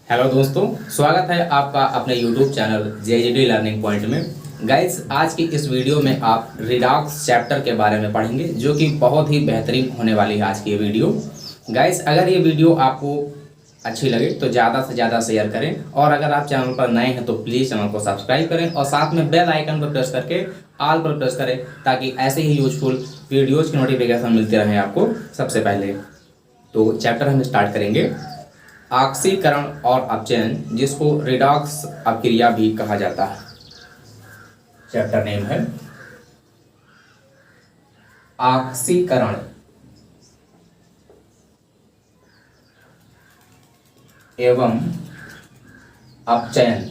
Hello दोस्तों, स्वागत है आपका अपने YouTube channel JJD learning point में। गाइस, आज की इस वीडियो में आप रिडॉक्स चैप्टर के बारे में पढ़ेंगे जो कि बहुत ही बेहतरीन होने वाली है आज की ये वीडियो। गाइस, अगर ये वीडियो आपको अच्छी लगे तो ज़्यादा से ज़्यादा शेयर करें, और अगर आप चैनल पर नए हैं तो प्लीज़ चैनल को सब्सक्राइब करें और साथ में बेल आइकन पर प्रेस करके ऑल पर प्रेस करें ताकि ऐसे ही यूजफुल वीडियोज़ की नोटिफिकेशन मिलते रहें आपको सबसे पहले। तो चैप्टर हम स्टार्ट करेंगे, ऑक्सीकरण और अपचयन, जिसको रिडॉक्स अपक्रिया भी कहा जाता है। चैप्टर नेम है ऑक्सीकरण एवं अपचयन।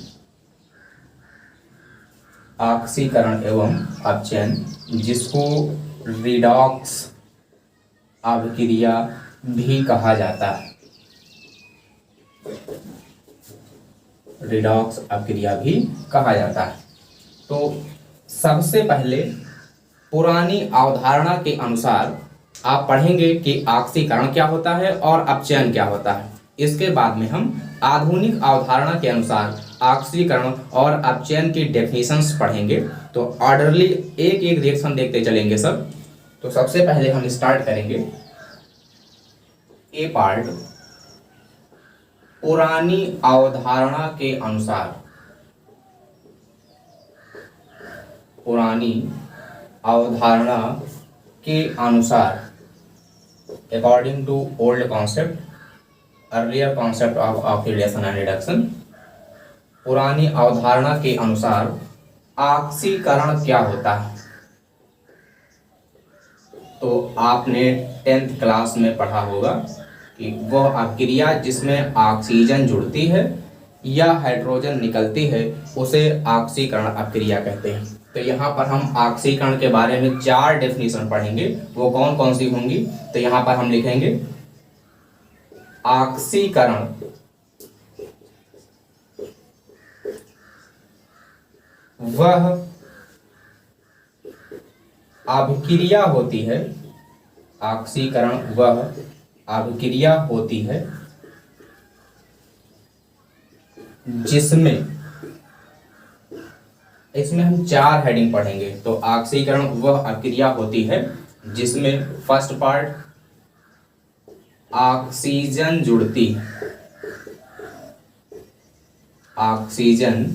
ऑक्सीकरण एवं अपचयन, जिसको रिडॉक्स अपक्रिया भी कहा जाता है। रिडॉक्स अपक्रिया भी कहा जाता है। तो सबसे पहले पुरानी अवधारणा के अनुसार आप पढ़ेंगे कि ऑक्सीकरण क्या होता है और अपचयन क्या होता है। इसके बाद में हम आधुनिक अवधारणा के अनुसार ऑक्सीकरण और अपचयन की डेफिनेशंस पढ़ेंगे। तो ऑर्डरली एक एक रिएक्शन देखते चलेंगे सब। तो सबसे पहले हम स्टार्ट करेंगे ए पार्ट, पुरानी अवधारणा के अनुसार। पुरानी अवधारणा के अनुसार, according to old concept, earlier concept of oxidation and reduction. पुरानी अवधारणा के अनुसार ऑक्सीकरण क्या होता है? तो आपने 10th क्लास में पढ़ा होगा कि वह अपक्रिया जिसमें ऑक्सीजन जुड़ती है या हाइड्रोजन निकलती है उसे ऑक्सीकरण अपक्रिया कहते हैं। तो यहाँ पर हम ऑक्सीकरण के बारे में 4 डेफिनेशन पढ़ेंगे। वो कौन कौन सी होंगी? तो यहाँ पर हम लिखेंगे ऑक्सीकरण वह अभिक्रिया होती है। ऑक्सीकरण वह अभिक्रिया होती है जिसमें, इसमें हम 4 हेडिंग पढ़ेंगे। तो ऑक्सीकरण वह अभिक्रिया होती है जिसमें फर्स्ट पार्ट ऑक्सीजन जुड़ती है। ऑक्सीजन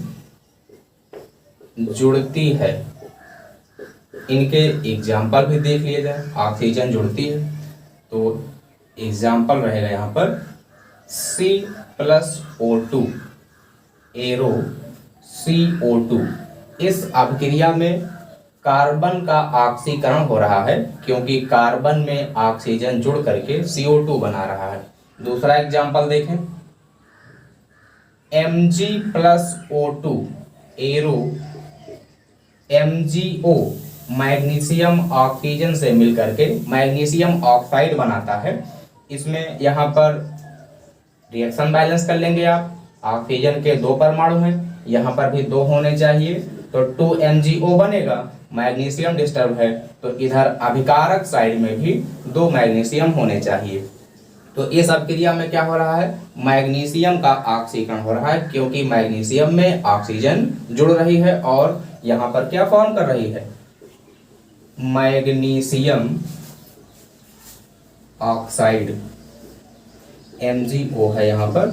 जुड़ती है। इनके एग्जाम्पल भी देख लिए जाए। ऑक्सीजन जुड़ती है तो एग्जाम्पल रहेगा यहाँ पर C+O2, एरो CO2। इस अभिक्रिया में कार्बन का ऑक्सीकरण हो रहा है क्योंकि कार्बन में ऑक्सीजन जुड़ करके CO2 बना रहा है। दूसरा एग्जाम्पल देखें, Mg+O2, arrow MgO, magnesium oxygen से मिलकर के मैग्नीशियम ऑक्साइड बनाता है। इसमें यहाँ पर रिएक्शन बैलेंस कर लेंगे आप। ऑक्सीजन के 2 परमाणु हैं, यहाँ पर भी 2 होने चाहिए तो 2MgO बनेगा। मैग्नीशियम डिस्टर्ब है तो इधर अभिकारक साइड में भी 2 मैग्नीशियम होने चाहिए। तो इस अभिक्रिया में क्या हो रहा है? मैग्नीशियम का ऑक्सीकरण हो रहा है क्योंकि मैग्नीशियम में ऑक्सीजन जुड़ रही है और यहाँ पर क्या फॉर्म कर रही है? Magnesium oxide. MgO है यहाँ पर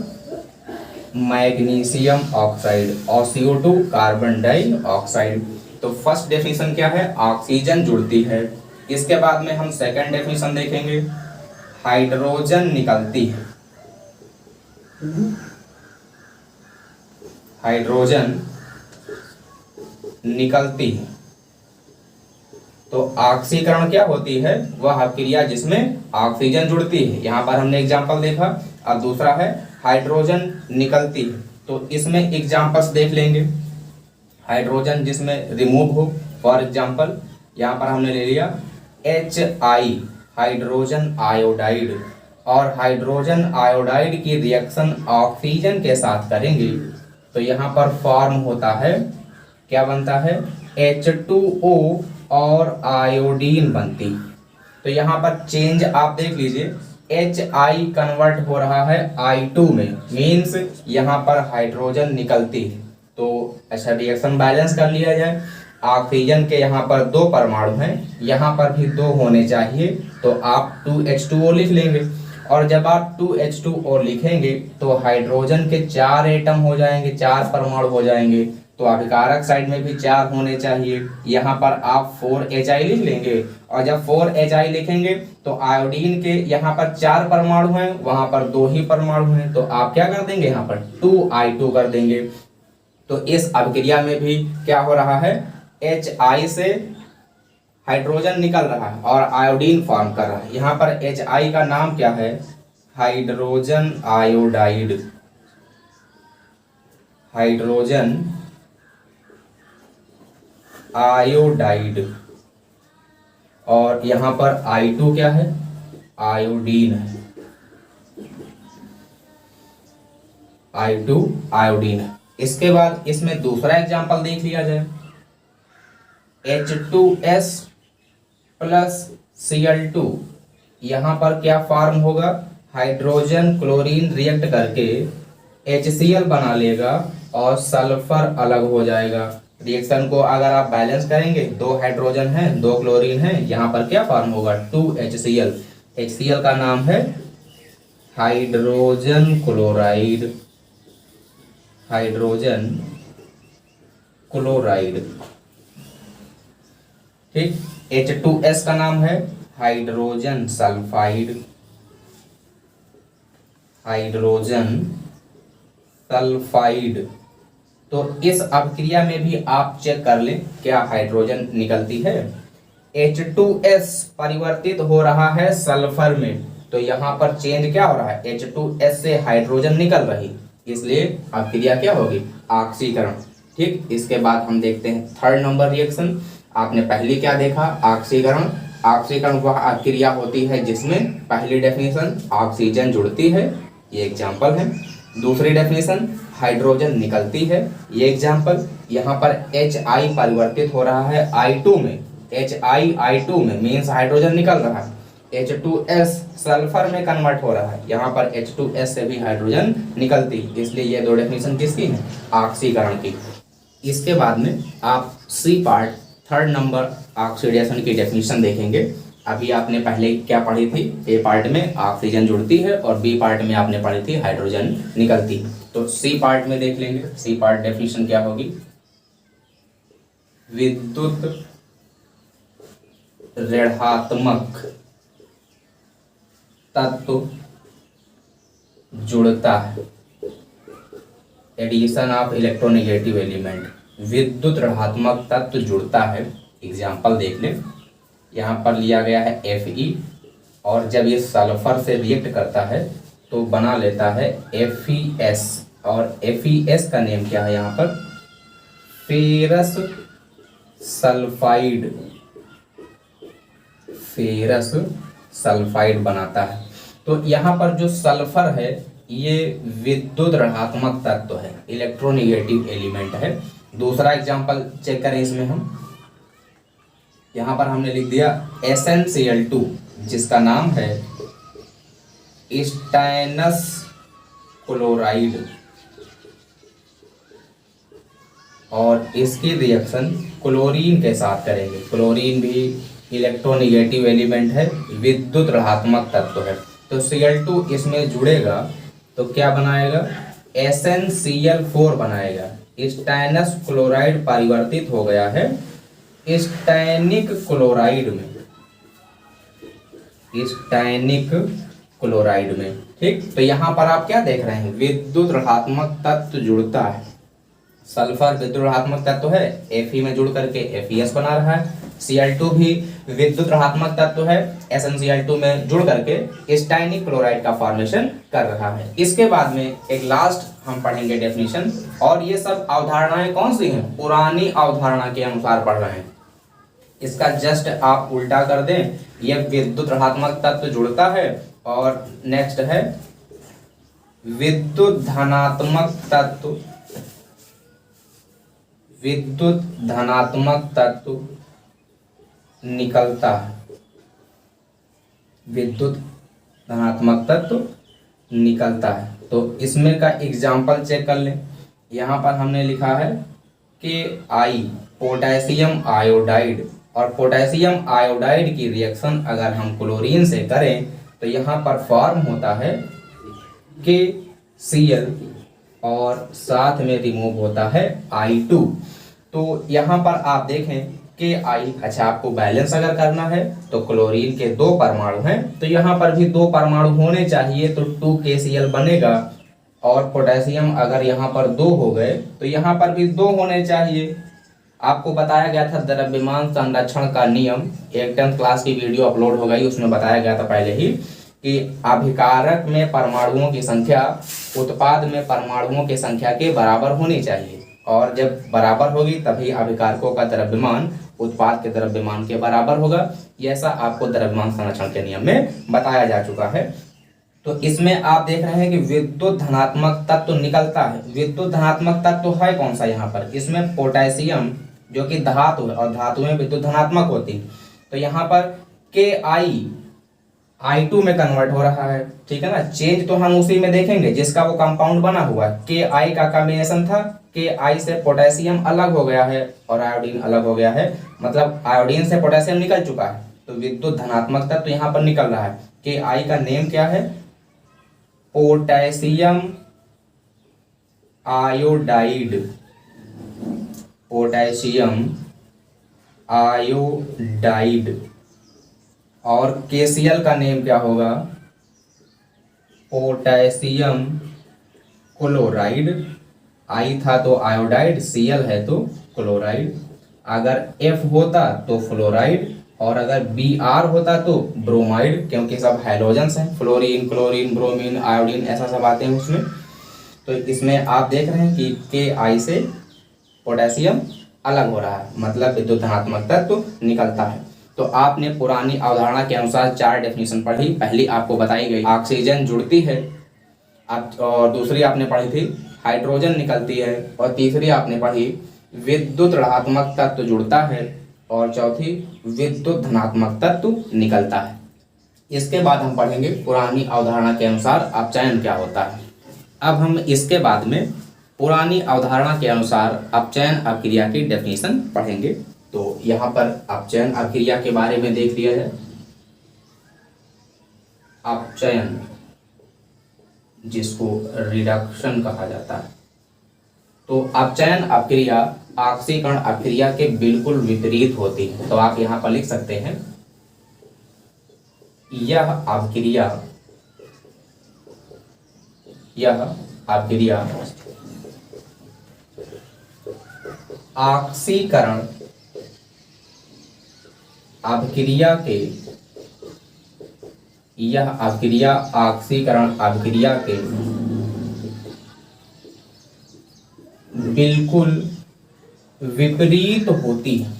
मैग्नीशियम ऑक्साइड और CO2 कार्बन डाइऑक्साइड। तो फर्स्ट डेफिनेशन क्या है? ऑक्सीजन जुड़ती है। इसके बाद में हम सेकंड डेफिनेशन देखेंगे, हाइड्रोजन निकलती है। हाइड्रोजन निकलती है। तो ऑक्सीकरण क्या होती है? वह अभिक्रिया जिसमें ऑक्सीजन जुड़ती है। यहाँ पर हमने एग्जाम्पल देखा। अब दूसरा है हाइड्रोजन निकलती है। तो इसमें एग्जाम्पल्स देख लेंगे। हाइड्रोजन जिसमें रिमूव हो, फॉर एग्जाम्पल यहाँ पर हमने ले लिया HI, हाइड्रोजन आयोडाइड। और हाइड्रोजन आयोडाइड की रिएक्शन ऑक्सीजन के साथ करेंगे तो यहाँ पर फॉर्म होता है, क्या बनता है? H2O और आयोडीन बनती। तो यहाँ पर चेंज आप देख लीजिए, HI कन्वर्ट हो रहा है I2 में, मीन्स यहाँ पर हाइड्रोजन निकलती है। तो अच्छा रिएक्शन बैलेंस कर लिया जाए। ऑक्सीजन के यहाँ पर 2 परमाणु हैं, यहाँ पर भी 2 होने चाहिए, तो आप 2H2O लिख लेंगे। और जब आप 2H2O लिखेंगे तो हाइड्रोजन के 4 एटम हो जाएंगे, 4 परमाणु हो जाएंगे। तो अभिकारक साइड में भी 4 होने चाहिए। यहाँ पर आप 4HI लिख लेंगे, और जब 4HI लिखेंगे तो आयोडीन के यहाँ पर 4 परमाणु हैं, वहां पर 2 ही परमाणु हैं, तो आप क्या कर देंगे, यहाँ पर 2I2 कर देंगे। तो इस अभिक्रिया में भी क्या हो रहा है, HI से हाइड्रोजन निकल रहा है और आयोडीन फॉर्म कर रहा है। यहाँ पर HI का नाम क्या है, हाइड्रोजन आयोडाइड, हाइड्रोजन आयोडाइड। और यहाँ पर I2 क्या है, आयोडीन है, I2 आयोडीन है। इसके बाद इसमें दूसरा एग्जांपल देख लिया जाए। H2S प्लस Cl2, यहाँ पर क्या फॉर्म होगा, हाइड्रोजन क्लोरीन रिएक्ट करके HCl बना लेगा और सल्फर अलग हो जाएगा। रिएक्शन को अगर आप बैलेंस करेंगे, 2 हाइड्रोजन है 2 क्लोरीन है, यहाँ पर क्या फॉर्म होगा, 2HCl। HCl का नाम है हाइड्रोजन क्लोराइड, हाइड्रोजन क्लोराइड। ठीक, H2S का नाम है हाइड्रोजन सल्फाइड, हाइड्रोजन सल्फाइड। तो इस अभिक्रिया में भी आप चेक कर लें क्या हाइड्रोजन निकलती है। H2S परिवर्तित हो रहा है सल्फर में, तो यहाँ पर चेंज क्या हो रहा है, H2S से हाइड्रोजन निकल रही, इसलिए अभिक्रिया क्या होगी, ऑक्सीकरण। ठीक, इसके बाद हम देखते हैं 3rd नंबर रिएक्शन। आपने पहले क्या देखा, ऑक्सीकरण। ऑक्सीकरण वह अभिक्रिया होती है जिसमें पहली डेफिनेशन ऑक्सीजन जुड़ती है, ये एग्जाम्पल है। दूसरी डेफिनेशन हाइड्रोजन निकलती है, ये एग्जाम्पल। यहाँ पर HI परिवर्तित हो रहा है I2 में, HI I2 में मीन्स हाइड्रोजन निकल रहा है। H2S सल्फर में कन्वर्ट हो रहा है, यहाँ पर H2S से भी हाइड्रोजन निकलती, इसलिए ये 2 डेफिनेशन किसकी है, ऑक्सीकरण की। इसके बाद में आप C part 3rd number oxidation की डेफिनेशन देखेंगे। अभी आपने पहले क्या पढ़ी थी, A पार्ट में ऑक्सीजन जुड़ती है और B पार्ट में आपने पढ़ी थी हाइड्रोजन निकलती है। तो C पार्ट में देख लेंगे। C पार्ट डेफिनेशन क्या होगी, विद्युत ऋणात्मक तत्व जुड़ता है, एडिशन ऑफ इलेक्ट्रोनेगेटिव एलिमेंट, विद्युत ऋणात्मक तत्व जुड़ता है। एग्जाम्पल देख लें, यहाँ पर लिया गया है Fe, और जब ये सल्फर से रिएक्ट करता है तो बना लेता है FeS, और FeS का नेम क्या है, यहाँ पर फेरस सल्फाइड, फेरस सल्फाइड बनाता है। तो यहाँ पर जो सल्फर है ये विद्युत ऋणात्मक तत्व है, इलेक्ट्रोनेगेटिव एलिमेंट है। दूसरा एग्जांपल चेक करें इसमें हम, यहाँ पर हमने लिख दिया SnCl2 जिसका नाम है स्टैनस क्लोराइड, और इसकी रिएक्शन क्लोरीन के साथ करेंगे। क्लोरीन भी इलेक्ट्रोनेगेटिव एलिमेंट है, विद्युत ऋणात्मक तत्व है। तो Cl2 इसमें जुड़ेगा तो क्या बनाएगा, SnCl4 बनाएगा। स्टैनस क्लोराइड परिवर्तित हो गया है स्टैनिक क्लोराइड में, स्टैनिक क्लोराइड में। ठीक, तो यहाँ पर आप क्या देख रहे हैं, विद्युत ऋणात्मक तत्व जुड़ता है। सल्फर विद्युत ऋणात्मक तत्व है, Fe में जुड़ करके FeS बना रहा है। Cl2 भी विद्युत ऋणात्मक तत्व है, SnCl2 में जुड़ करके स्टैनिक क्लोराइड का फॉर्मेशन कर रहा है। इसके बाद में एक लास्ट हम पढ़ेंगे डेफिनेशन, और ये सब अवधारणाएं कौन सी हैं, पुरानी अवधारणा के अनुसार पढ़ रहे हैं। इसका जस्ट आप उल्टा कर दें, ये विद्युत ऋणात्मक तत्व जुड़ता है, और नेक्स्ट है विद्युत धनात्मक तत्व, विद्युत धनात्मक तत्व निकलता है, विद्युत धनात्मक तत्व निकलता है। तो इसमें का एग्जाम्पल चेक कर लें। यहाँ पर हमने लिखा है कि आई पोटेशियम आयोडाइड, और पोटेशियम आयोडाइड की रिएक्शन अगर हम क्लोरीन से करें तो यहाँ पर फॉर्म होता है KCl और साथ में रिमूव होता है I2। तो यहाँ पर आप देखें कि अच्छा आपको बैलेंस अगर करना है तो क्लोरीन के 2 परमाणु हैं, तो यहाँ पर भी 2 परमाणु होने चाहिए, तो 2KCl बनेगा। और पोटेशियम अगर यहाँ पर 2 हो गए तो यहाँ पर भी 2 होने चाहिए। आपको बताया गया था द्रव्यमान संरक्षण का नियम, एक 10th क्लास की वीडियो अपलोड हो गई, उसमें बताया गया था पहले ही कि अभिकारक में परमाणुओं की संख्या उत्पाद में परमाणुओं की संख्या के बराबर होनी चाहिए, और जब बराबर होगी तभी अभिकारकों का द्रव्यमान उत्पाद के द्रव्यमान के बराबर होगा। ऐसा आपको द्रव्यमान संरक्षण के नियम में बताया जा चुका है। तो इसमें आप देख रहे हैं कि विद्युत धनात्मक तत्व निकलता है। विद्युत धनात्मक तत्व है कौन सा यहाँ पर? इसमें पोटेशियम जो कि धातु है, और धातुएं विद्युत धनात्मक होती है, तो यहाँ पर I2 में कन्वर्ट हो रहा है, ठीक है ना। चेंज तो हम उसी में देखेंगे जिसका वो कंपाउंड बना हुआ है। Ki का कॉम्बिनेशन था, Ki से पोटेशियम अलग हो गया है और आयोडीन अलग हो गया है, मतलब आयोडीन से पोटेशियम निकल चुका है, तो विद्युत धनात्मक तत्व यहाँ पर निकल रहा है। Ki का नेम क्या है? Potassium iodide, potassium iodide. और KCl का नेम क्या होगा? Potassium chloride. I था तो आयोडाइड, Cl है तो क्लोराइड। अगर F होता तो फ्लोराइड, और अगर Br होता तो ब्रोमाइड, क्योंकि सब हैलोजेंस हैं, फ्लोरीन, क्लोरीन, ब्रोमीन, आयोडीन, ऐसा सब आते हैं उसमें। तो इसमें आप देख रहे हैं कि Ki से पोटेशियम अलग हो रहा है, मतलब विद्युत धनात्मक तत्व निकलता है। तो आपने पुरानी अवधारणा के अनुसार 4 डेफिनेशन पढ़ी। पहली आपको बताई गई ऑक्सीजन जुड़ती है, और दूसरी आपने पढ़ी थी हाइड्रोजन निकलती है, और तीसरी आपने पढ़ी विद्युत ऋणात्मक तत्व जुड़ता है, और चौथी विद्युत धनात्मक तत्व निकलता है। इसके बाद हम पढ़ेंगे पुरानी अवधारणा के अनुसार अपचयन क्या होता है। अब हम इसके बाद में पुरानी अवधारणा के अनुसार अपचयन अभिक्रिया की डेफिनेशन पढ़ेंगे। तो यहाँ पर अपचयन अभिक्रिया के बारे में देख लिया जाए। अपचयन, जिसको रिडक्शन कहा जाता है, तो अपचयन अभिक्रिया ऑक्सीकरण अभिक्रिया के बिल्कुल विपरीत होती है। तो आप यहाँ पर लिख सकते हैं, यह अभिक्रिया ऑक्सीकरण अभिक्रिया के, यह अभिक्रिया ऑक्सीकरण अभिक्रिया के बिल्कुल विपरीत होती है,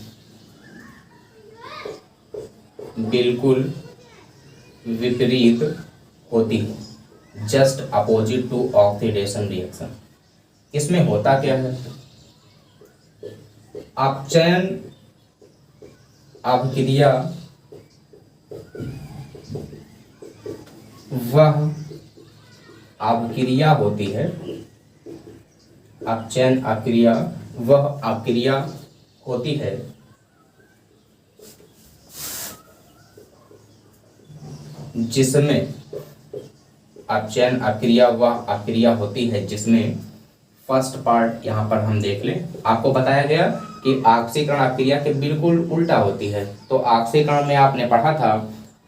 बिल्कुल विपरीत होती है, just opposite to oxidation reaction. इसमें होता क्या है? अपचयन अभिक्रिया वह अभिक्रिया होती है, अपचयन अभिक्रिया वह अभिक्रिया होती है जिसमें, अपचयन अभिक्रिया वह अभिक्रिया होती है जिसमें फर्स्ट पार्ट यहाँ पर हम देख लें। आपको बताया गया कि ऑक्सीकरण अभिक्रिया के बिल्कुल उल्टा होती है। तो ऑक्सीकरण में आपने पढ़ा था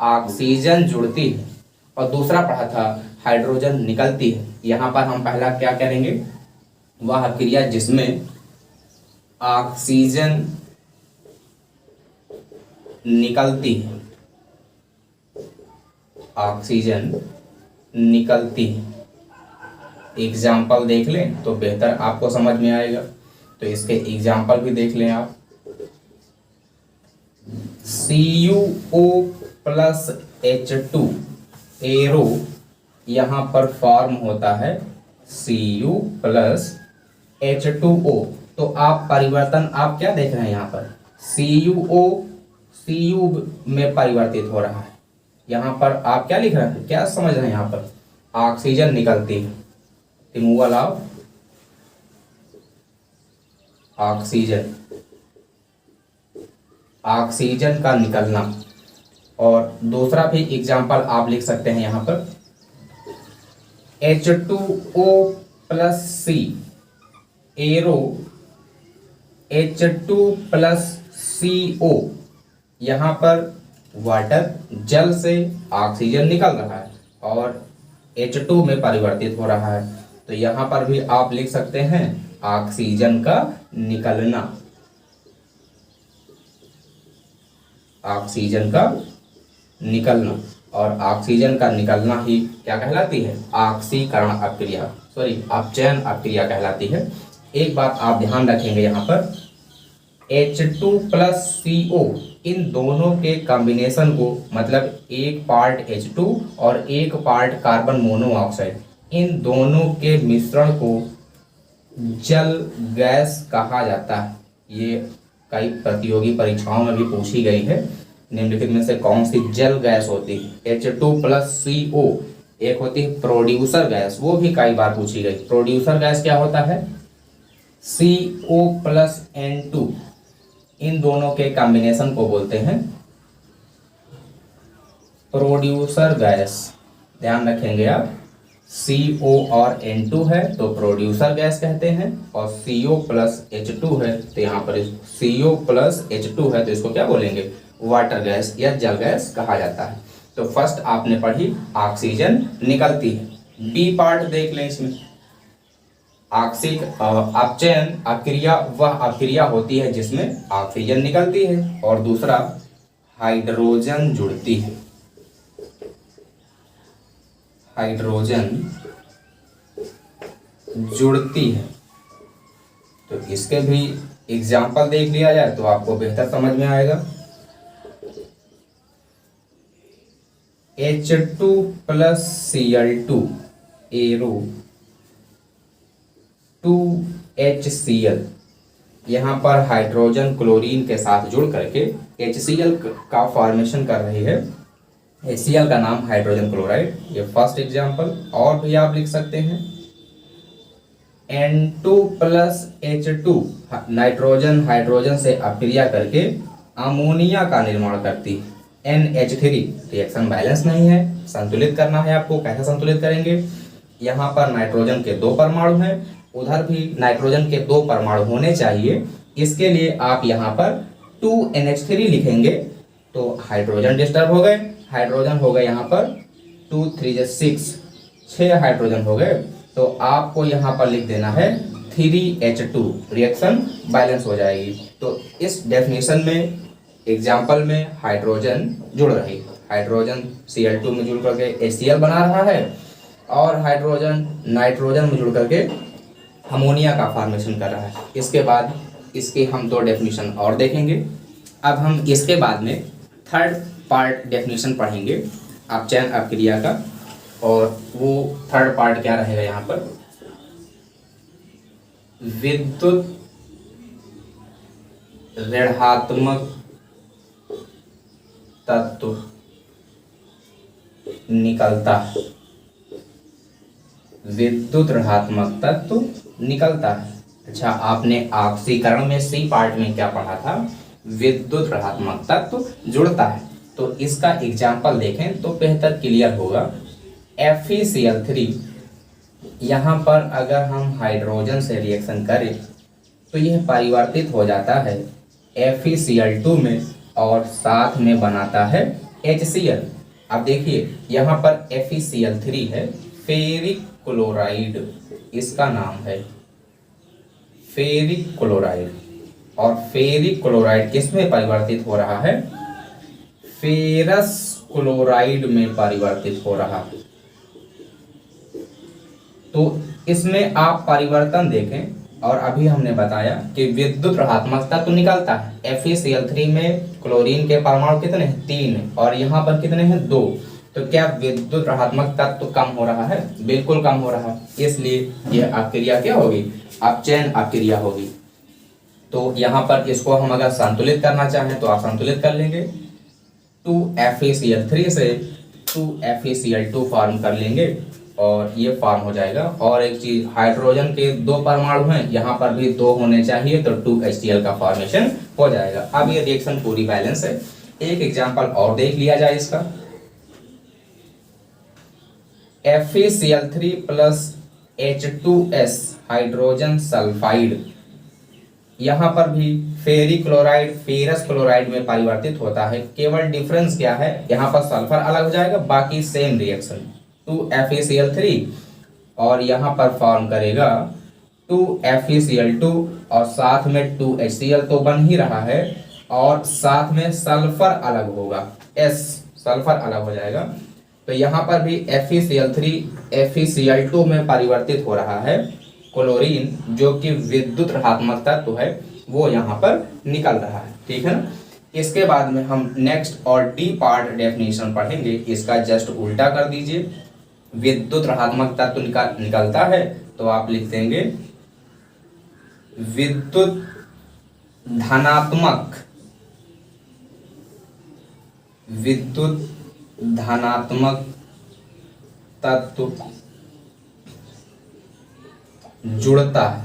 ऑक्सीजन जुड़ती है, और दूसरा पढ़ा था हाइड्रोजन निकलती है। यहाँ पर हम पहला क्या करेंगे? वह अभिक्रिया जिसमें ऑक्सीजन निकलती है, ऑक्सीजन निकलती है। एग्जाम्पल देख लें तो बेहतर आपको समझ में आएगा। तो इसके एग्जाम्पल भी देख लें आप। CuO प्लस H2 एरो यहाँ पर फॉर्म होता है Cu प्लस H2O। तो आप परिवर्तन आप क्या देख रहे हैं यहाँ पर? CuO Cu में परिवर्तित हो रहा है, यहाँ पर आप क्या लिख रहे हैं, क्या समझ रहे हैं, यहाँ पर ऑक्सीजन निकलती है, रिमूवल ऑफ ऑक्सीजन, ऑक्सीजन का निकलना। और दूसरा भी एग्जाम्पल आप लिख सकते हैं यहाँ पर H2O+C, एरो H2+CO, यहाँ पर वाटर, जल से ऑक्सीजन निकल रहा है और H2 में परिवर्तित हो रहा है, तो यहाँ पर भी आप लिख सकते हैं ऑक्सीजन का निकलना, ऑक्सीजन का निकलना। और ऑक्सीजन का निकलना ही क्या कहलाती है, ऑक्सीकरण अभिक्रिया, सॉरी अपचयन अभिक्रिया कहलाती है। एक बात आप ध्यान रखेंगे यहाँ पर H2+CO, इन दोनों के कॉम्बिनेशन को, मतलब एक पार्ट H2 और एक पार्ट कार्बन मोनोऑक्साइड, इन दोनों के मिश्रण को जल गैस कहा जाता है। ये कई प्रतियोगी परीक्षाओं में भी पूछी गई है। निम्नलिखित में से कौन सी जल गैस होती है, H2+CO, एक होती है प्रोड्यूसर गैस, वो भी कई बार पूछी गई। प्रोड्यूसर गैस क्या होता है, CO+N2, इन दोनों के कॉम्बिनेशन को बोलते हैं प्रोड्यूसर गैस। ध्यान रखेंगे आप, CO और N2 है तो प्रोड्यूसर गैस कहते हैं, और CO+H2 है तो यहाँ पर CO+H2 है तो इसको क्या बोलेंगे, वाटर गैस या जल गैस कहा जाता है। तो फर्स्ट आपने पढ़ी ऑक्सीजन निकलती है। बी पार्ट देख लें इसमें, अपचयन अभिक्रिया वह अभिक्रिया होती है जिसमें ऑक्सीजन निकलती है और दूसरा हाइड्रोजन जुड़ती है, हाइड्रोजन जुड़ती है। तो इसके भी एग्जाम्पल देख लिया जाए तो आपको बेहतर समझ में आएगा। H2+Cl2, एरो 2HCl, यहाँ पर हाइड्रोजन क्लोरीन के साथ जुड़ करके HCl का फॉर्मेशन कर रही है। HCl का नाम हाइड्रोजन क्लोराइड, ये फर्स्ट एग्जाम्पल। और भी आप लिख सकते हैं N2+H2, नाइट्रोजन हाइड्रोजन से अभिक्रिया करके अमोनिया का निर्माण करती है। NH3, रिएक्शन बैलेंस नहीं है, संतुलित करना है आपको। कैसे संतुलित करेंगे, यहाँ पर नाइट्रोजन के 2 परमाणु हैं, उधर भी नाइट्रोजन के 2 परमाणु होने चाहिए। इसके लिए आप यहाँ पर 2NH3 लिखेंगे तो हाइड्रोजन डिस्टर्ब हो गए, हाइड्रोजन हो गए यहाँ पर 2 3 6, 6 हाइड्रोजन हो गए, तो आपको यहाँ पर लिख देना है 3H2, रिएक्शन बैलेंस हो जाएगी। तो इस डेफिनेशन में, एग्जाम्पल में हाइड्रोजन जुड़ रही है, हाइड्रोजन Cl2 में जुड़ करके HCl बना रहा है और हाइड्रोजन नाइट्रोजन में जुड़ करके अमोनिया का फॉर्मेशन कर रहा है। इसके बाद इसके हम 2 डेफिनेशन और देखेंगे। अब हम इसके बाद में थर्ड पार्ट डेफिनेशन पढ़ेंगे अपचयन अभिक्रिया का, और वो थर्ड पार्ट क्या रहेगा यहाँ पर, विद्युत ऋणात्मक तत्व निकलता है, विद्युत ऋणात्मक तत्व निकलता है। अच्छा, आपने ऑक्सीकरण में सी पार्ट में क्या पढ़ा था, विद्युत ऋणात्मक तत्व जुड़ता है। तो इसका एग्जाम्पल देखें तो बेहतर क्लियर होगा। FeCl3, यहाँ पर अगर हम हाइड्रोजन से रिएक्शन करें तो यह परिवर्तित हो जाता है FeCl2 में और साथ में बनाता है HCl। अब देखिए यहाँ पर FeCl3 है, फेरिक क्लोराइड इसका नाम है, फेरिक क्लोराइड। और फेरिक क्लोराइड किस में परिवर्तित हो रहा है, फेरस क्लोराइड में परिवर्तित हो रहा है। तो इसमें आप परिवर्तन देखें, और अभी हमने बताया कि विद्युत ऋणात्मक तत्व निकलता है। FeCl3 में क्लोरीन के परमाणु कितने हैं, 3, और यहाँ पर कितने हैं, 2। तो क्या विद्युत ऋणात्मक तत्व कम हो रहा है, बिल्कुल कम हो रहा है। इसलिए यह अभिक्रिया क्या होगी, अपचयन अभिक्रिया होगी। तो यहाँ पर इसको हम अगर संतुलित करना चाहें तो आप संतुलित कर लेंगे। 2FeCl3 से 2FeCl2 फॉर्म कर लेंगे और ये फॉर्म हो जाएगा। और एक चीज, हाइड्रोजन के 2 परमाणु हैं, यहाँ पर भी 2 होने चाहिए, तो 2HCl का फॉर्मेशन हो जाएगा। अब ये रिएक्शन पूरी बैलेंस है। एक एग्जांपल और देख लिया जाए इसका। FeCl3 plus H2S hydrogen sulphide, यहाँ पर भी फेरी क्लोराइड फेरस क्लोराइड में परिवर्तित होता है। केवल डिफरेंस क्या है, यहाँ पर सल्फर अलग हो जाएगा, बाकी सेम रिएक्शन 2FeCl3 और यहाँ पर फॉर्म करेगा 2FeCl2 और साथ में 2HCl तो बन ही रहा है और साथ में सल्फर अलग होगा, सल्फर अलग हो जाएगा। तो यहाँ पर भी FeCl3 FeCl2 में परिवर्तित हो रहा है। क्लोरीन जो कि विद्युत ऋणात्मक तत्व है वो यहाँ पर निकल रहा है, ठीक है ना। इसके बाद में हम नेक्स्ट और डी पार्ट डेफिनेशन पढ़ेंगे। इसका जस्ट उल्टा कर दीजिए। विद्युत ऋणात्मक तत्व निकलता है तो आप लिख देंगे विद्युत धनात्मक तत्व जुड़ता है,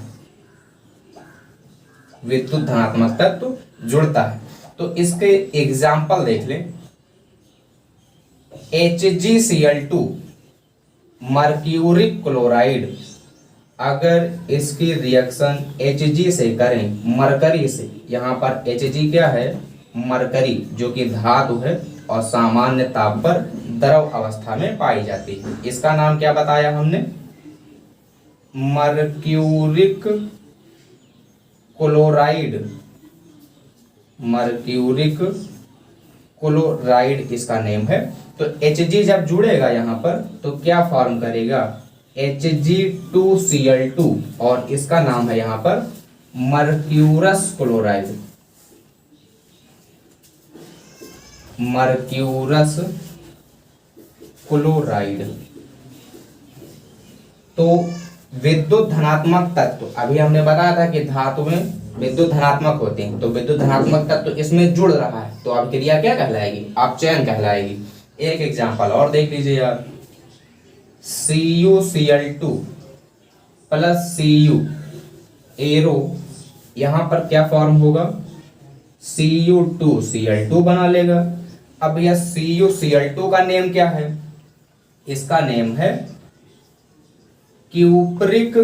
विद्युत धनात्मक तत्व जुड़ता है। तो इसके एग्जाम्पल देख लें। HgCl2 मर्क्यूरिक क्लोराइड, अगर इसकी रिएक्शन Hg से करें मरकरी से, यहाँ पर Hg क्या है, मरकरी जो कि धातु है और सामान्य ताप पर द्रव अवस्था में पाई जाती है। इसका नाम क्या बताया हमने, मर्क्यूरिक क्लोराइड, मर्क्यूरिक क्लोराइड इसका नेम है। तो Hg जब जुड़ेगा यहाँ पर तो क्या फॉर्म करेगा, Hg2Cl2 और इसका नाम है यहाँ पर मर्क्यूरस क्लोराइड, मर्क्यूरस क्लोराइड। तो विद्युत धनात्मक तत्व, अभी हमने बताया था कि धातुएं विद्युत धनात्मक होते हैं, तो विद्युत धनात्मक तत्व इसमें जुड़ रहा है तो अब क्रिया क्या कहलाएगी, अपचयन कहलाएगी। एक एग्जांपल और देख लीजिए यार, CuCl2 प्लस Cu एरो, यहां पर क्या फॉर्म होगा, Cu2Cl2 बना लेगा। अब यह CuCl2 का नेम क्या है, इसका नेम है क्यूपरिक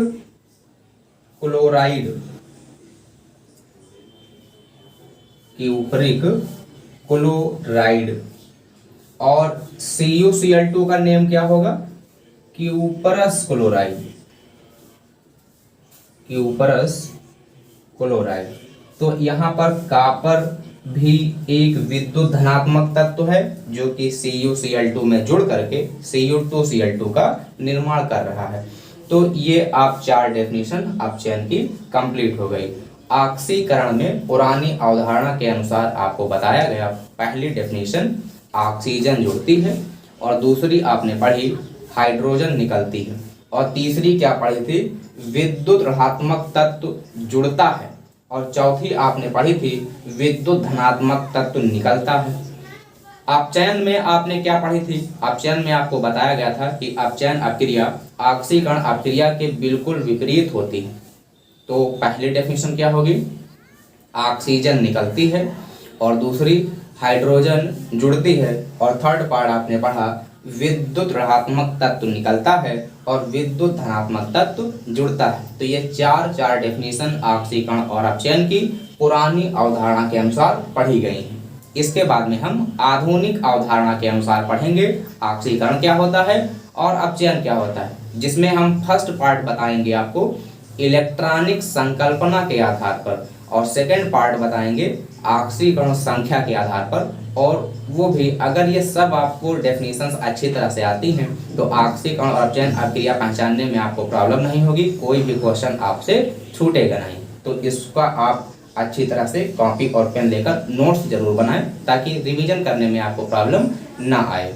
क्लोराइड, क्यूपरिक क्लोराइड। और CuCl2 का नेम क्या होगा, क्यूपरस क्लोराइड, क्यूपरस क्लोराइड। तो यहाँ पर कॉपर भी एक विद्युत धनात्मक तत्व है जो कि CuCl2 में जुड़ करके Cu2Cl2 का निर्माण कर रहा है। तो ये आप 4 डेफिनेशन अपचयन की कंप्लीट हो गई। ऑक्सीकरण में पुरानी अवधारणा के अनुसार आपको बताया गया, पहली डेफिनेशन ऑक्सीजन जुड़ती है और दूसरी आपने पढ़ी हाइड्रोजन निकलती है और तीसरी क्या पढ़ी थी, विद्युत ऋणात्मक तत्व जुड़ता है और चौथी आपने पढ़ी थी विद्युत धनात्मक तत्व निकलता है। अपचयन में आपने क्या पढ़ी थी, अपचयन में आपको बताया गया था कि अपचयन अपक्रिया ऑक्सीकरण अपक्रिया के बिल्कुल विपरीत होती है। तो पहली डेफिनेशन क्या होगी, ऑक्सीजन निकलती है और दूसरी हाइड्रोजन जुड़ती है और थर्ड पार्ट आपने पढ़ा विद्युत ऋणात्मक तत्व निकलता है और विद्युत धनात्मक तत्व जुड़ता है। तो ये चार डेफिनेशन ऑक्सीकरण और अपचयन की पुरानी अवधारणा के अनुसार पढ़ी गई हैं। इसके बाद में हम आधुनिक अवधारणा के अनुसार पढ़ेंगे ऑक्सीकरण क्या होता है और अपचयन क्या होता है, जिसमें हम फर्स्ट पार्ट बताएंगे आपको इलेक्ट्रॉनिक संकल्पना के आधार पर और सेकंड पार्ट बताएंगे ऑक्सीकरण संख्या के आधार पर। और वो भी अगर ये सब आपको डेफिनेशंस अच्छी तरह से आती हैं तो ऑक्सीकरण और अपचयन अपक्रिया पहचानने में आपको प्रॉब्लम नहीं होगी, कोई भी क्वेश्चन आपसे छूटेगा नहीं। तो इसका आप अच्छी तरह से कॉपी और पेन लेकर नोट्स जरूर बनाएं ताकि रिवीजन करने में आपको प्रॉब्लम ना आए।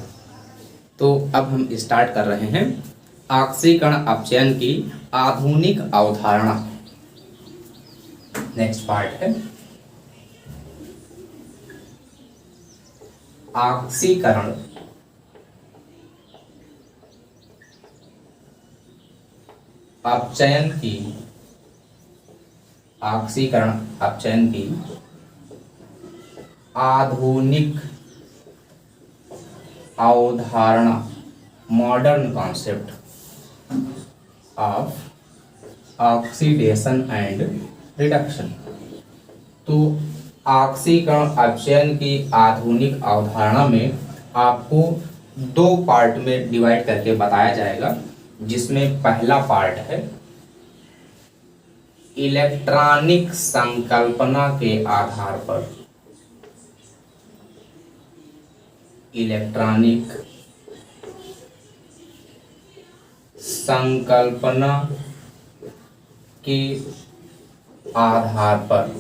तो अब हम स्टार्ट कर रहे हैं ऑक्सीकरण अपचयन की आधुनिक अवधारणा। नेक्स्ट पार्ट है ऑक्सीकरण अपचयन की आधुनिक अवधारणा, modern concept of oxidation and reduction. तो ऑक्सीकरण अपचयन की आधुनिक अवधारणा में आपको दो पार्ट में डिवाइड करके बताया जाएगा, जिसमें पहला पार्ट है इलेक्ट्रॉनिक संकल्पना के आधार पर, इलेक्ट्रॉनिक संकल्पना के आधार पर,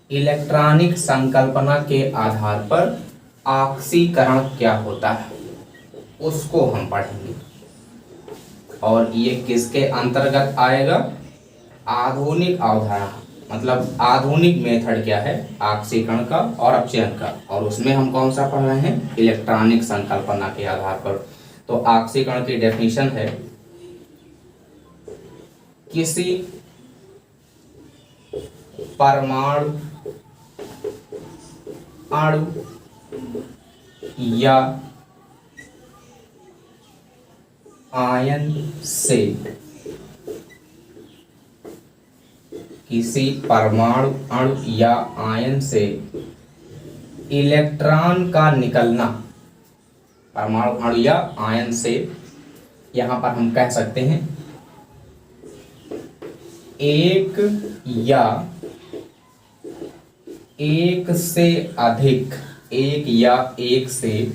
इलेक्ट्रॉनिक संकल्पना के आधार पर ऑक्सीकरण क्या होता है उसको हम पढ़ेंगे। और ये किसके अंतर्गत आएगा? आधुनिक अवधारणा, मतलब आधुनिक मेथड क्या है ऑक्सीकरण का और अपचयन का, और उसमें हम कौन सा पढ़ रहे हैं? इलेक्ट्रॉनिक संकल्पना के आधार पर। तो ऑक्सीकरण की डेफिनेशन है किसी परमाणु, अणु या आयन से, किसी परमाणु, अणु या आयन से इलेक्ट्रॉन का निकलना, परमाणु, अणु या आयन से, यहां पर हम कह सकते हैं एक या एक से अधिक, एक या एक से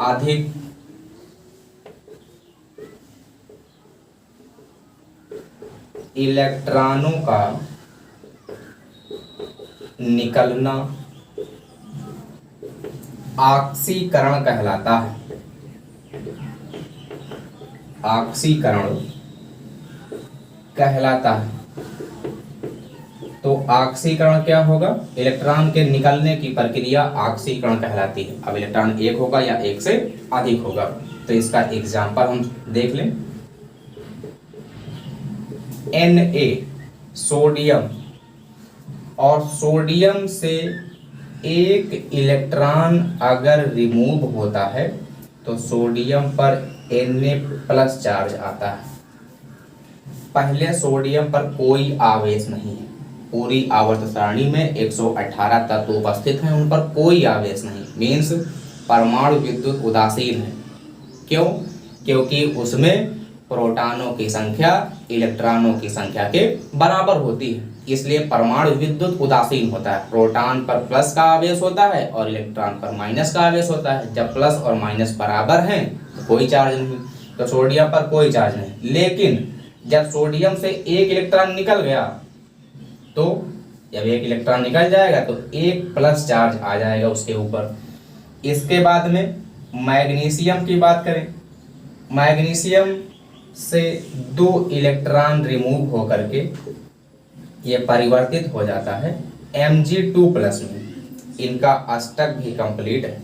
अधिक इलेक्ट्रॉनों का निकलना ऑक्सीकरण कहलाता है। ऑक्सीकरण कहलाता है। तो ऑक्सीकरण क्या होगा? इलेक्ट्रॉन के निकलने की प्रक्रिया ऑक्सीकरण कहलाती है। अब इलेक्ट्रॉन एक होगा या एक से अधिक होगा, तो इसका एग्जांपल हम देख लें। Na सोडियम, और सोडियम से एक इलेक्ट्रॉन अगर रिमूव होता है तो सोडियम पर Na+ चार्ज आता है। पहले सोडियम पर कोई आवेश नहीं है, पूरी आवर्त सारणी में 118 तत्व उपस्थित हैं, उन पर कोई आवेश नहीं, मीन्स परमाणु विद्युत उदासीन है। क्यों? क्योंकि उसमें प्रोटॉनों की संख्या इलेक्ट्रॉनों की संख्या के बराबर होती है, इसलिए परमाणु विद्युत उदासीन होता है। प्रोटॉन पर प्लस का आवेश होता है और इलेक्ट्रॉन पर माइनस का आवेश होता है। जब प्लस और माइनस बराबर हैं तो कोई चार्ज नहीं, तो सोडियम पर कोई चार्ज नहीं। लेकिन जब सोडियम से एक इलेक्ट्रॉन निकल गया, तो जब एक इलेक्ट्रॉन निकल जाएगा तो 1+ चार्ज आ जाएगा उसके ऊपर। इसके बाद में मैग्नीशियम की बात करें, मैग्नीशियम से 2 इलेक्ट्रॉन रिमूव होकर के ये परिवर्तित हो जाता है Mg2+ में। इनका अष्टक भी कंप्लीट है।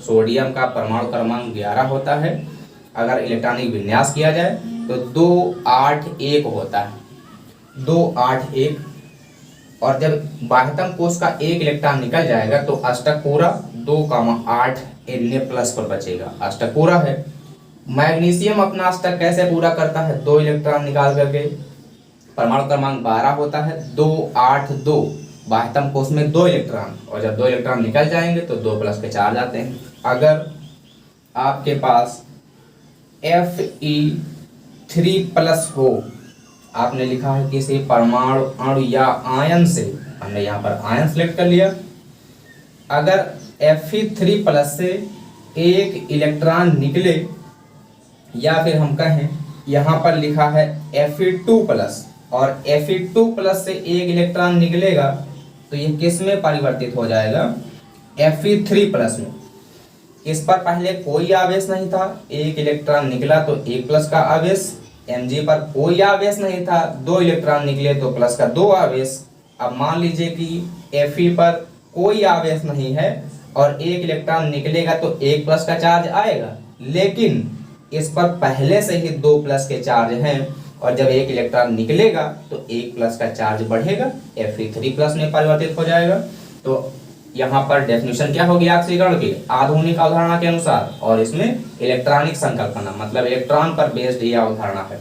सोडियम का परमाणु क्रमांक 11 होता है, अगर इलेक्ट्रॉनिक विन्यास किया जाए तो 281 होता है, 281। और जब बाह्यतम कोश का एक इलेक्ट्रॉन निकल जाएगा तो अष्टक पूरा 2,8 Na+ पर बचेगा, अष्टक पूरा है। मैग्नीशियम अपना अष्टक कैसे पूरा करता है? 2 इलेक्ट्रॉन निकाल करके, परमाणु क्रमांक 12 होता है, 282, बाह्यतम कोश में 2 इलेक्ट्रॉन, और जब 2 इलेक्ट्रॉन निकल जाएंगे तो 2+ के चार्ज आते हैं। अगर आपके पास Fe3+ हो, आपने लिखा है किसी परमाणु, अणु या आयन से, हमने यहाँ पर आयन सेलेक्ट कर लिया। अगर Fe3+ से एक इलेक्ट्रॉन निकले, या फिर हम कहें यहाँ पर लिखा है Fe2+, और Fe2+ से एक इलेक्ट्रॉन निकलेगा तो ये किस में परिवर्तित हो जाएगा? Fe3+ में। इस पर पहले कोई आवेश नहीं था, एक इलेक्ट्रॉन निकला तो 1+ का आवेश। Mg पर कोई आवेश नहीं था, 2 इलेक्ट्रॉन निकले तो प्लस का 2 आवेश। अब मान लीजिए कि Fe पर कोई आवेश नहीं है और एक इलेक्ट्रॉन निकलेगा तो 1 प्लस का चार्ज आएगा, लेकिन इस पर पहले से ही 2 प्लस के चार्ज हैं और जब एक इलेक्ट्रॉन निकलेगा तो 1 प्लस का चार्ज बढ़ेगा, Fe3 प्लस में परिवर्तित हो जाएगा। तो यहाँ पर डेफिनेशन क्या होगी ऑक्सीकरण की आधुनिक अवधारणा के अनुसार, और इसमें इलेक्ट्रॉनिक संकल्पना मतलब इलेक्ट्रॉन पर बेस्ड यह अवधारणा है।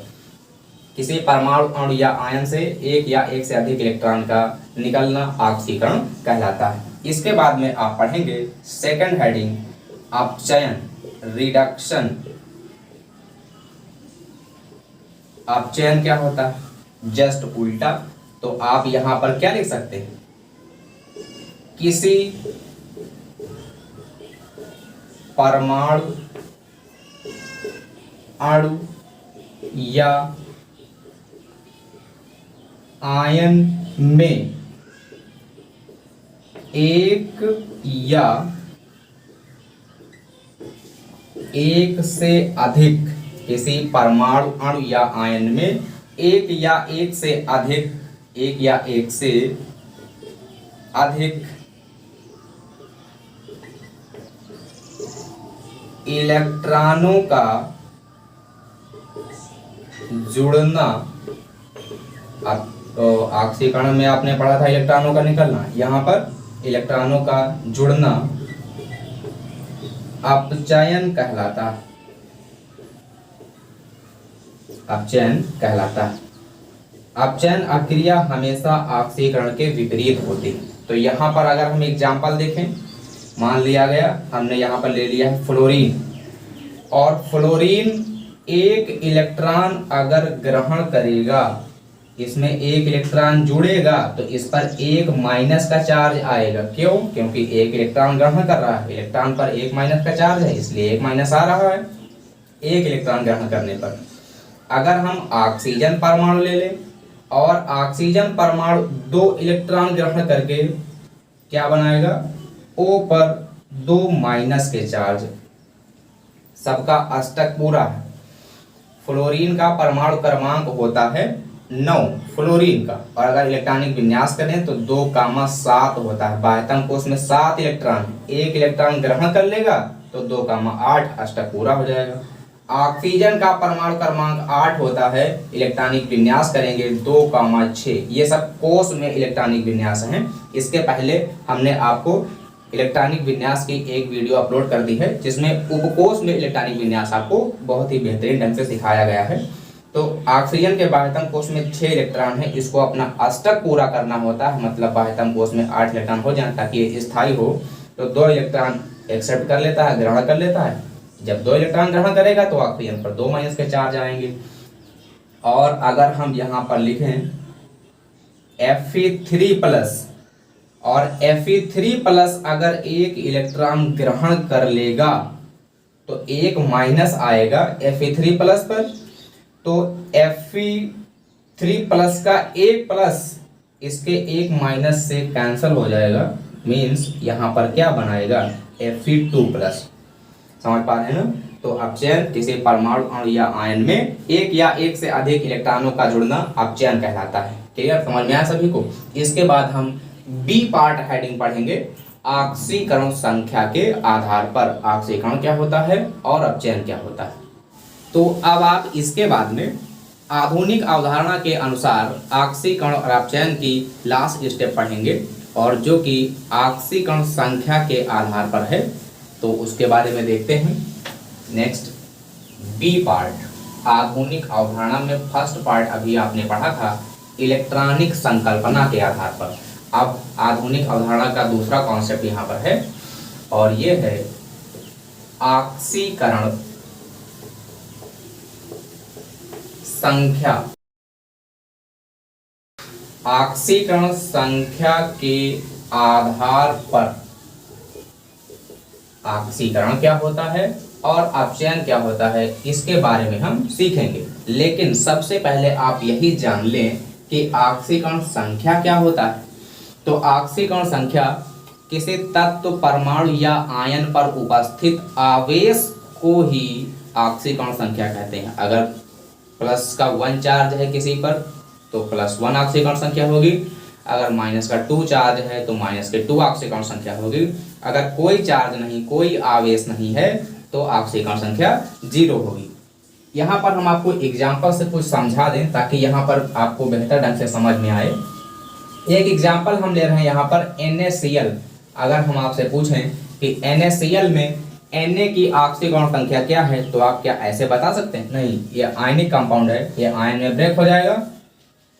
किसी परमाणु अणु या आयन से एक या एक से अधिक इलेक्ट्रॉन का निकलना ऑक्सीकरण कहलाता है। इसके बाद में आप पढ़ेंगे सेकंड हेडिंग अपचयन रिडक्शन। अपचयन क्या होता है, जस्ट उल्टा। तो आप यहां पर क्या लिख सकते हैं, किसी परमाणु अणु या आयन में एक या एक से अधिक, किसी परमाणु अणु या आयन में एक या एक से अधिक, एक या एक से अधिक इलेक्ट्रॉनों का जुड़ना। तो ऑक्सीकरण में आपने पढ़ा था इलेक्ट्रॉनों का निकलना, यहाँ पर इलेक्ट्रॉनों का जुड़ना अपचयन कहलाता है। अपचयन कहलाता है। अपचयन अक्रिया हमेशा ऑक्सीकरण के विपरीत होती है। तो यहाँ पर अगर हम एग्जाम्पल देखें, मान लिया गया हमने यहाँ पर ले लिया है फ्लोरीन, और फ्लोरीन एक इलेक्ट्रॉन अगर ग्रहण करेगा, इसमें एक इलेक्ट्रॉन जुड़ेगा तो इस पर एक माइनस का चार्ज आएगा। क्यों? क्योंकि एक इलेक्ट्रॉन ग्रहण कर रहा है, इलेक्ट्रॉन पर एक माइनस का चार्ज है, इसलिए एक माइनस आ रहा है एक इलेक्ट्रॉन ग्रहण करने पर। अगर हम ऑक्सीजन परमाणु ले लें और ऑक्सीजन परमाणु 2 इलेक्ट्रॉन ग्रहण करके क्या बनाएगा, O पर 2 माइनस के चार्ज, सबका अष्टक पूरा है। फ्लोरीन का परमाणु क्रमांक होता है 9 फ्लोरीन का, और अगर इलेक्ट्रॉनिक विन्यास करें तो 2,7 होता है। बाह्यतम कोश में 7 इलेक्ट्रॉन, एक इलेक्ट्रॉन ग्रहण कर लेगा तो 2,8 अष्टक पूरा हो जाएगा। ऑक्सीजन का परमाणु क्रमांक 8 होता है, इलेक्ट्रॉनिक विन्यास करेंगे 2,6। ये सब कोश में इलेक्ट्रॉनिक विन्यास हैं। इसके पहले हमने आपको इलेक्ट्रॉनिक विन्यास की एक वीडियो अपलोड कर दी है, जिसमें उपकोश में इलेक्ट्रॉनिक विन्यास आपको बहुत ही बेहतरीन ढंग से सिखाया गया है। तो ऑक्सीजन के बाह्यतम कोश में 6 इलेक्ट्रॉन है, इसको अपना अष्टक पूरा करना होता है, मतलब बाह्यतम कोश में 8 इलेक्ट्रॉन हो जाए ताकि ये स्थायी हो। तो 2 इलेक्ट्रॉन एक्सेप्ट कर लेता है, ग्रहण कर लेता है। जब 2 इलेक्ट्रॉन ग्रहण करेगा तो ऑक्सीजन पर 2 माइनस के चार्ज आएंगे। और अगर हम यहाँ पर लिखें Fe3+ और Fe3+ अगर एक इलेक्ट्रॉन ग्रहण कर लेगा तो एक माइनस आएगा Fe3+ पर, तो Fe3+ का एक प्लस इसके एक माइनस से कैंसल हो जाएगा, मीन्स यहाँ पर क्या बनाएगा Fe2+। समझ पा रहे हैं ना? तो अपचयन किसी परमाणु अणु या आयन में एक या एक से अधिक इलेक्ट्रॉनों का जुड़ना अपचयन कहलाता है। क्लियर, समझ में आया सभी को? इसके बाद हम बी पार्ट हेडिंग पढ़ेंगे, ऑक्सीकरण संख्या के आधार पर ऑक्सीकरण क्या होता है और अपचयन क्या होता है। तो अब आप इसके बाद में आधुनिक अवधारणा के अनुसार ऑक्सीकरण और अपचयन की लास्ट स्टेप पढ़ेंगे, और जो कि ऑक्सीकरण संख्या के आधार पर है, तो उसके बारे में देखते हैं। नेक्स्ट बी पार्ट, आधुनिक अवधारणा में फर्स्ट पार्ट अभी आपने पढ़ा था इलेक्ट्रॉनिक संकल्पना के आधार पर। अब आधुनिक अवधारणा का दूसरा कॉन्सेप्ट यहाँ पर है, और ये है ऑक्सीकरण संख्या। ऑक्सीकरण संख्या के आधार पर ऑक्सीकरण क्या होता है और अपचयन क्या होता है, इसके बारे में हम सीखेंगे। लेकिन सबसे पहले आप यही जान लें कि ऑक्सीकरण संख्या क्या होता है। तो ऑक्सीकरण संख्या किसी तत्व, परमाणु या आयन पर उपस्थित आवेश को ही ऑक्सीकरण संख्या कहते हैं। अगर प्लस का 1 चार्ज है किसी पर तो +1 ऑक्सीकरण संख्या होगी। अगर माइनस का 2 चार्ज है तो माइनस के 2 ऑक्सीकरण संख्या होगी। अगर कोई चार्ज नहीं, कोई आवेश नहीं है तो ऑक्सीकरण संख्या 0 होगी। यहाँ पर हम आपको एग्जाम्पल से कुछ समझा दें ताकि यहाँ पर आपको बेहतर ढंग से समझ में आए। एक एग्जाम्पल हम ले रहे हैं यहाँ पर NaCl। अगर हम आपसे पूछें कि NaCl में Na की ऑक्सीकरण संख्या क्या है तो आप क्या ऐसे बता सकते हैं? नहीं, ये आयनिक कंपाउंड है, ये आयन में ब्रेक हो जाएगा,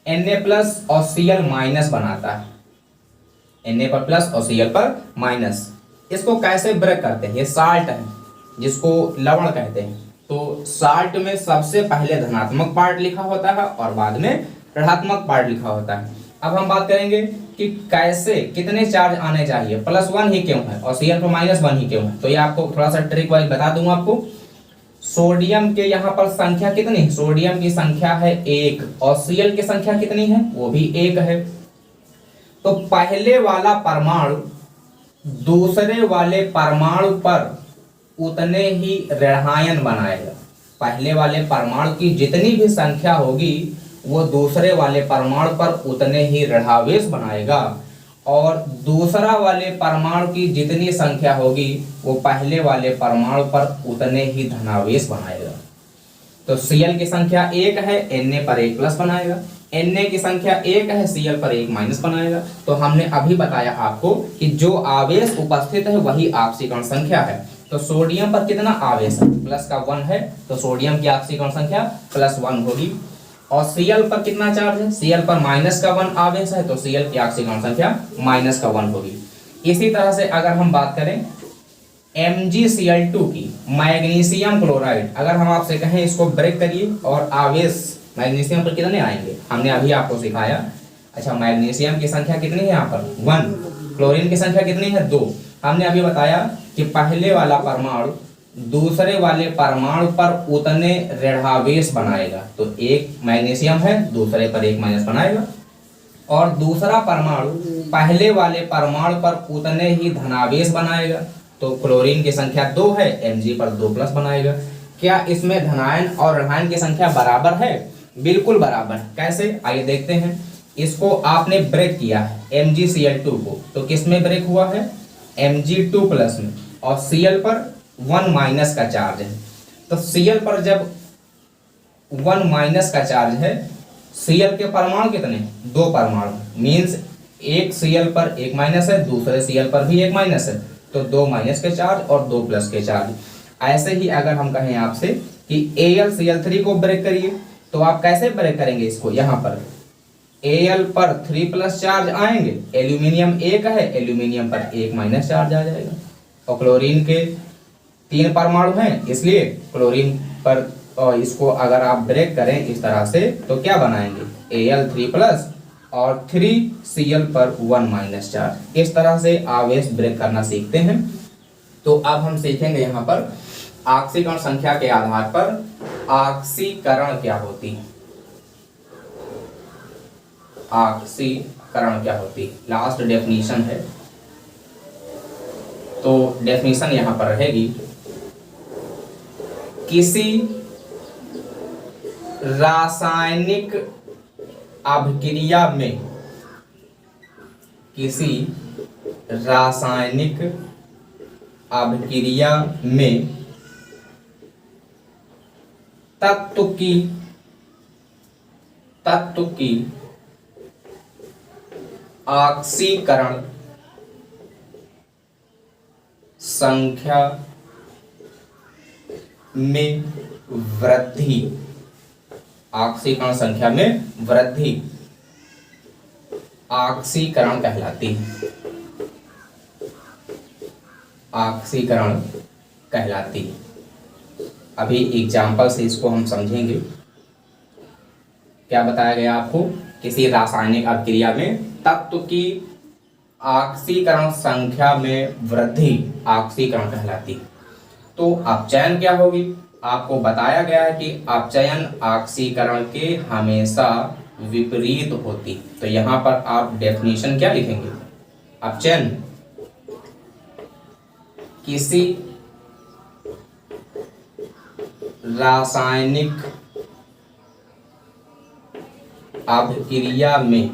Na प्लस और Cl माइनस बनाता है, Na पर प्लस और Cl पर माइनस। इसको कैसे ब्रेक करते हैं? ये साल्ट है जिसको लवण कहते हैं। तो साल्ट में सबसे पहले धनात्मक पार्ट लिखा होता है और बाद में ऋणात्मक पार्ट लिखा होता है। अब हम बात करेंगे कि कैसे, कितने चार्ज आने चाहिए, +1 ही क्यों है और Cl पर -1 ही क्यों है। तो ये आपको थोड़ा सा ट्रिक वाइज बता दूंगा आपको। सोडियम के यहाँ पर संख्या कितनी है? सोडियम की संख्या है 1 और Cl की संख्या कितनी है? वो भी 1 है। तो पहले वाला परमाणु दूसरे वाले परमाणु पर उतने ही ऋणायन बनाएगा। पहले वाले परमाणु की जितनी भी संख्या होगी वो दूसरे वाले परमाणु पर उतने ही ऋणावेश बनाएगा और दूसरा वाले परमाणु की जितनी संख्या होगी वो पहले वाले परमाणु पर उतने ही धनावेश बनाएगा। तो Cl की संख्या 1 है, Na पर 1 प्लस बनाएगा, Na की संख्या 1 है, Cl पर 1 माइनस बनाएगा। तो हमने अभी बताया आपको कि जो आवेश उपस्थित है वही ऑक्सीकरण संख्या है। तो सोडियम पर कितना आवेश है? प्लस का 1 है, तो सोडियम की ऑक्सीकरण संख्या +1 होगी। और Cl पर कितना चार्ज है? Cl पर -1 आवेश है, तो Cl की ऑक्सीकरण संख्या -1 होगी। इसी तरह से अगर हम बात करें MgCl2 की, मैग्नीशियम क्लोराइड, अगर हम आपसे कहें इसको ब्रेक करिए और आवेश मैग्नीशियम पर कितने आएंगे? हमने अभी आपको सिखाया। अच्छा, मैग्नीशियम की संख्या कितनी है यहाँ पर? 1। क्लोरीन की संख्या कितनी है? 2। हमने अभी बताया कि पहले वाला परमाणु दूसरे वाले परमाणु पर उतने ऋणावेश बनाएगा। तो एक मैग्नीशियम है, दूसरे पर 1 माइनस बनाएगा और दूसरा परमाणु पहले वाले परमाणु पर उतने ही धनावेश बनाएगा। तो क्लोरीन की संख्या 2 है, Mg पर 2 प्लस बनाएगा। क्या इसमें धनायन और ऋणायन की संख्या बराबर है? बिल्कुल बराबर। कैसे? आइए देखते हैं। इसको आपने ब्रेक किया है MgCl2 को, तो किस में ब्रेक हुआ है? Mg2 प्लस में, और Cl पर 1 माइनस का चार्ज है। तो Cl पर जब 1 माइनस का चार्ज है, Cl के परमाणु कितने? 2 परमाणु, मीन्स एक Cl पर 1 माइनस है, दूसरे Cl पर भी 1 माइनस है, तो 2 माइनस के चार्ज और 2 प्लस के चार्ज। ऐसे ही अगर हम कहें आपसे कि AlCl3 को ब्रेक करिए, तो आप कैसे ब्रेक करेंगे इसको? यहाँ पर Al पर 3 प्लस चार्ज आएंगे, एल्यूमिनियम 1 है, एल्यूमिनियम पर 1 माइनस चार्ज आ जाएगा। और क्लोरीन के 3 परमाणु हैं, इसलिए क्लोरीन पर इसको अगर आप ब्रेक करें इस तरह से तो क्या बनाएंगे? Al3 प्लस और 3Cl पर 1 माइनस चार्ज। इस तरह से आवेश ब्रेक करना सीखते हैं। तो अब हम सीखेंगे यहाँ पर ऑक्सीकरण संख्या के आधार पर ऑक्सीकरण क्या होती है। ऑक्सीकरण क्या होती है, लास्ट डेफिनेशन है। तो डेफिनेशन यहाँ पर रहेगी, किसी रासायनिक अभिक्रिया में, किसी रासायनिक अभिक्रिया में तत्व की ऑक्सीकरण संख्या में वृद्धि, ऑक्सीकरण संख्या में वृद्धि ऑक्सीकरण कहलाती है। ऑक्सीकरण कहलाती है। अभी एग्जाम्पल से इसको हम समझेंगे। क्या बताया गया आपको? किसी रासायनिक अभिक्रिया में तत्व की ऑक्सीकरण संख्या में वृद्धि ऑक्सीकरण कहलाती है। तो अपचयन क्या होगी? आपको बताया गया है कि अपचयन ऑक्सीकरण के हमेशा विपरीत होती। तो यहाँ पर आप डेफिनेशन क्या लिखेंगे? अपचयन किसी रासायनिक अभिक्रिया में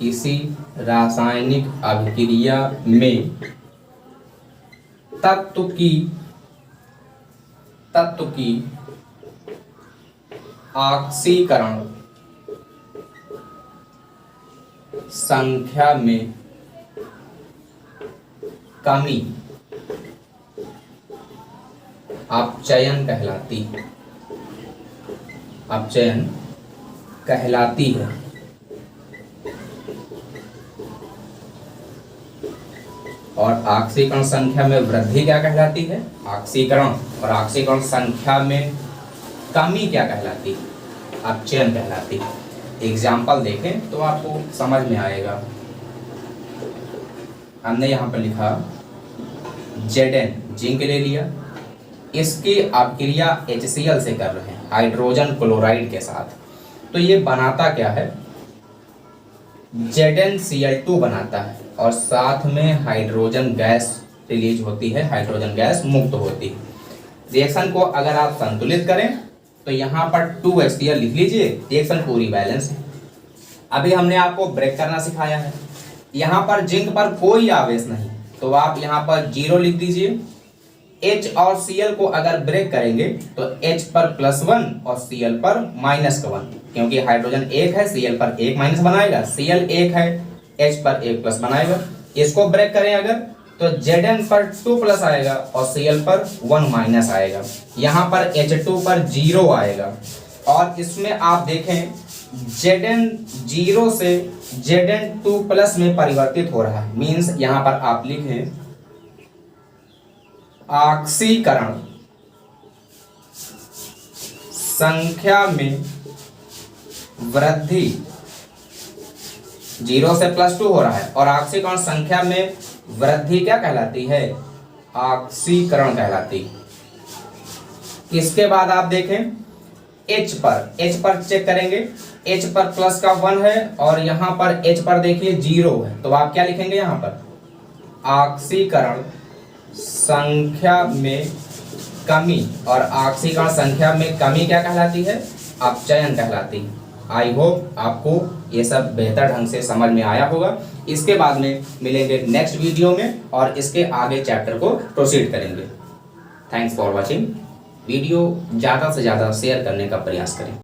किसी रासायनिक अभिक्रिया में तत्व की ऑक्सीकरण संख्या में कमी अपचयन कहलाती है। और ऑक्सीकरण संख्या में वृद्धि क्या कहलाती है? ऑक्सीकरण। और ऑक्सीकरण संख्या में कमी क्या कहलाती है? अपचयन कहलाती है। एग्जाम्पल देखें तो आपको समझ में आएगा। हमने यहाँ पर लिखा Zn जिंक ले लिया, इसकी अपक्रिया HCl से कर रहे हैं, हाइड्रोजन क्लोराइड के साथ। तो ये बनाता क्या है? ZnCl2 बनाता है और साथ में हाइड्रोजन गैस रिलीज होती है, हाइड्रोजन गैस मुक्त होती है। रिएक्शन को अगर आप संतुलित करें तो यहाँ पर 2HCl लिख लीजिए, रिएक्शन पूरी बैलेंस है। अभी हमने आपको ब्रेक करना सिखाया है। यहाँ पर जिंक पर कोई आवेश नहीं, तो आप यहाँ पर 0 लिख दीजिए। H और Cl को अगर ब्रेक करेंगे तो H पर +1 और Cl पर -1, क्योंकि हाइड्रोजन 1 है, Cl पर 1 माइनस बनाएगा, Cl 1 है, H पर 1 प्लस बनाएगा। इसको ब्रेक करें अगर तो Zn पर 2 प्लस आएगा और Cl पर 1 माइनस आएगा। यहाँ पर H2 पर 0 आएगा। और इसमें आप देखें Zn 0 से Zn 2 प्लस में परिवर्तित हो रहा है। मीन्स यहाँ पर आप लिखें ऑक्सीकरण संख्या में वृद्धि, 0 से +2 हो रहा है, और ऑक्सीकरण संख्या में वृद्धि क्या कहलाती है? ऑक्सीकरण कहलाती है। इसके बाद आप देखें H पर चेक करेंगे, H पर प्लस का 1 है और यहाँ पर H पर देखिए 0 है, तो आप क्या लिखेंगे? यहाँ पर ऑक्सीकरण संख्या में कमी, और ऑक्सीकरण संख्या में कमी क्या कहलाती है? अपचयन कहलाती है। आई होप आपको ये सब बेहतर ढंग से समझ में आया होगा। इसके बाद में मिलेंगे नेक्स्ट वीडियो में और इसके आगे चैप्टर को प्रोसीड करेंगे। Thanks for watching. वीडियो ज़्यादा से ज़्यादा शेयर करने का प्रयास करें।